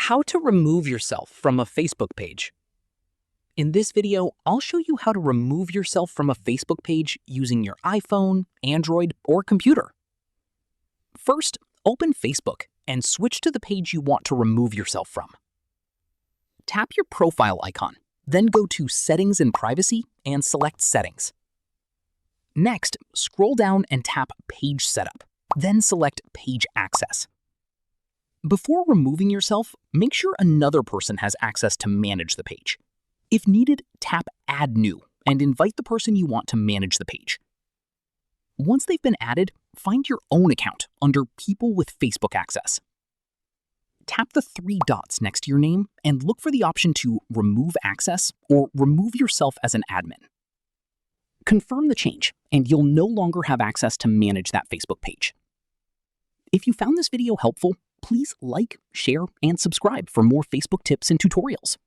How to remove yourself from a Facebook page. In this video, I'll show you how to remove yourself from a Facebook page using your iPhone, Android, or computer. First, open Facebook and switch to the page you want to remove yourself from. Tap your profile icon, then go to Settings and Privacy and select Settings. Next, scroll down and tap Page Setup, then select Page Access. Before removing yourself, make sure another person has access to manage the page. If needed, tap Add New and invite the person you want to manage the page. Once they've been added, find your own account under People with Facebook Access. Tap the three dots next to your name and look for the option to Remove Access or Remove Yourself as an admin. Confirm the change, and you'll no longer have access to manage that Facebook page. If you found this video helpful, please like, share, and subscribe for more Facebook tips and tutorials.